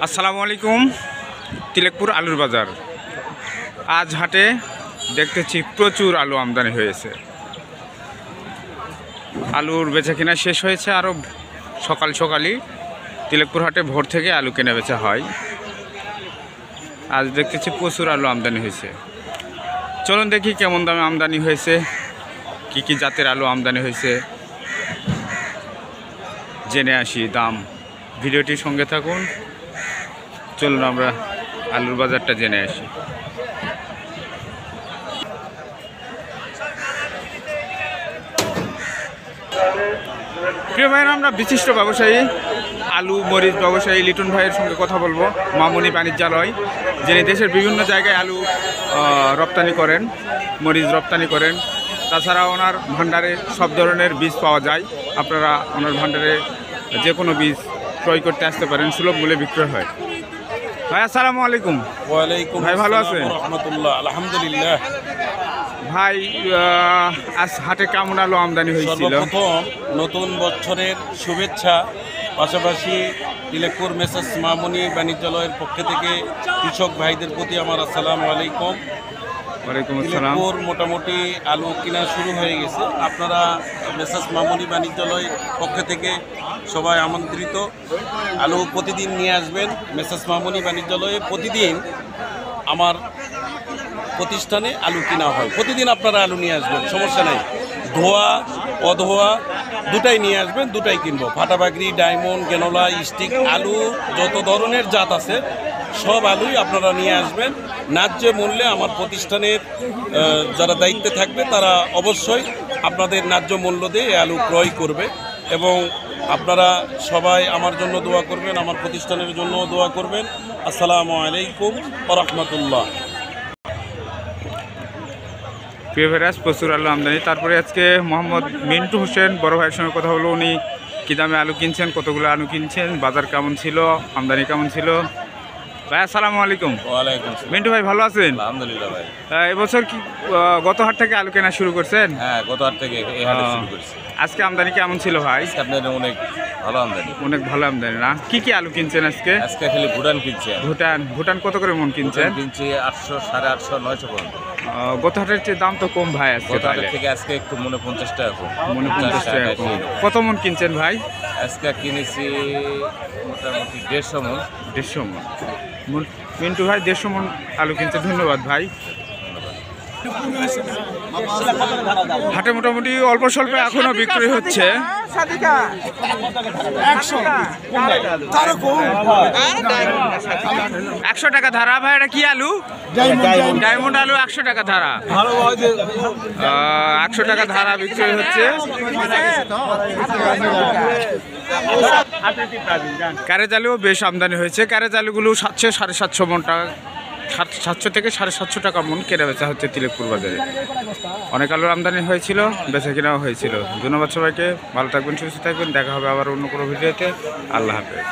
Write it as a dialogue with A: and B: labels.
A: আসসালামু আলাইকুম। তিলেকপুর আলুর বাজার। আজ হাটে দেখতেছি প্রচুর আলু আমদানি হয়েছে। আলুর বেচাকেনা শেষ হয়েছে, আরও সকালই তিলেকপুর হাটে ভোর থেকে আলু কেনা বেচা হয়। আজ দেখতেছি প্রচুর আলু আমদানি হয়েছে। চলুন দেখি কেমন দামে আমদানি হয়েছে, কি কি জাতের আলু আমদানি হয়েছে, জেনে আসি দাম। ভিডিওটির সঙ্গে থাকুন, চলুন আমরা আলুর বাজারটা জেনে আসি। প্রিয় ভাইয়েরা, আমরা বিশিষ্ট ব্যবসায়ী আলু মরিচ ব্যবসায়ী লিটন ভাইয়ের সঙ্গে কথা বলবো। মামুনি বাণিজ্যালয়, যিনি দেশের বিভিন্ন জায়গায় আলু রপ্তানি করেন, মরিচ রপ্তানি করেন। তাছাড়া ওনার ভান্ডারে সব ধরনের বীজ পাওয়া যায়। আপনারা ওনার ভান্ডারে যে কোনো বীজ ক্রয় করতে আসতে পারেন, সুলভ মূল্যে বিক্রয় হয়। ভাই আসসালামু আলাইকুম।
B: ওয়ালাইকুম
A: ভাই ভালো আছেন?
B: রাহমাতুল্লাহ, আলহামদুলিল্লাহ।
A: ভাই আজ হাটে কেমন আলু আমদানি হয়েছিল?
B: সর্বপ্রথম নতুন বছরের শুভেচ্ছা, পাশাপাশি তিলেকপুর মেসার্স মামুনি বাণিজ্যালয়ের পক্ষ থেকে কৃষক ভাইদের প্রতি আমার আসসালামু আলাইকুম।
A: ওয়ালাইকুম আসসালাম।
B: তিলেকপুর মোটামুটি আলু কেনা শুরু হয়ে গেছে। আপনারা মেসার্স মামুনি বাণিজ্যালয়ের পক্ষ থেকে সবাই আমন্ত্রিত। আলু প্রতিদিন নিয়ে আসবেন মেসার্স মামুনি বাণিজ্যালয়ে। প্রতিদিন আমার প্রতিষ্ঠানে আলু কেনা হয়। প্রতিদিন আপনারা আলু নিয়ে আসবেন, সমস্যা নাই। ধোয়া অধোয়া দুটাই নিয়ে আসবেন, দুটাই কিনবো। ফাটাবাগরি, ডায়মন্ড, গেনোলা, স্টিক আলু, যত ধরনের জাত আছে সব আলুই আপনারা নিয়ে আসবেন ন্যায্য মূল্যে। আমার প্রতিষ্ঠানের যারা দায়িত্বে থাকবে তারা অবশ্যই আপনাদের ন্যায্য মূল্য দিয়ে এই আলু ক্রয় করবে। এবং আপনারা সবাই আমার জন্য দোয়া করবেন, আমার প্রতিষ্ঠানের জন্য দোয়া করবেন। আসসালামু আলাইকুম ওয়া রাহমাতুল্লাহ।
A: প্রিয় ভাইরাস, প্রচুর আলু আমদানি। তারপরে আজকে মোহাম্মদ মিন্টু হোসেন বড় ভাইয়ের সঙ্গে কথা হলো। উনি কী দামে আলু কিনছেন, কতগুলো আলু কিনছেন, বাজার কেমন ছিল, আমদানি কেমন ছিল। ভাই আসসালামু আলাইকুম।
B: ওয়ালাইকুম।
A: মিন্টু ভাই ভালো আছেন?
B: আলহামদুলিল্লাহ ভাই।
A: এবছর কি গত হাট থেকে আলু কেনা শুরু করছেন?
B: হ্যাঁ, গত হাট থেকে এই হাটে শুরু করেছি।
A: আজকে আমদানি কেমন ছিল ভাই?
B: আপনার অনেক ভালো আমদানি।
A: অনেক ভালো আমদানি না? কি কি আলু কিনছেন আজকে?
B: আজকে খালি ভুটান কিনছে।
A: ভুটান কত করে মন কিনছেন?
B: কিনছি 800, 850, 900 পর্যন্ত।
A: গত হাটের চেয়ে দাম তো কম ভাই আজকে।
B: গত হাটের থেকে আজকে একটু মনে 50 টাকা কম।
A: মনে 50 টাকা কম। কত মন কিনছেন ভাই?
B: আজকে কিনেছি মোটামুটি 150 মন।
A: 150 মন। মিন্টু ভাই 150 মন আলু কিনছে, ধন্যবাদ ভাই। হাটে মোটামুটি অল্প স্বল্প এখনো বিক্রি হচ্ছে। 100 টাকা ধারা ভাই। এটা কি আলু? ডায়মন্ড আলু 100 টাকা ধারা। 100 টাকা ধারা বিক্রি হচ্ছে। ক্যারেজ আলুও বেশ আমদানি হয়েছে। ক্যারেজ আলুগুলো 700, 750 মন টাকা, 700 থেকে 750 টাকা মন কেনা বেচা হচ্ছে তিলেকপুর বাজারে। অনেক আলুর আমদানি হয়েছিল, বেচা কেনাও হয়েছিল। ধন্যবাদ সবাইকে। ভালো থাকবেন, সুস্থ থাকবেন। দেখা হবে আবার অন্য কোনো ভিডিওতে। আল্লাহ হাফেজ।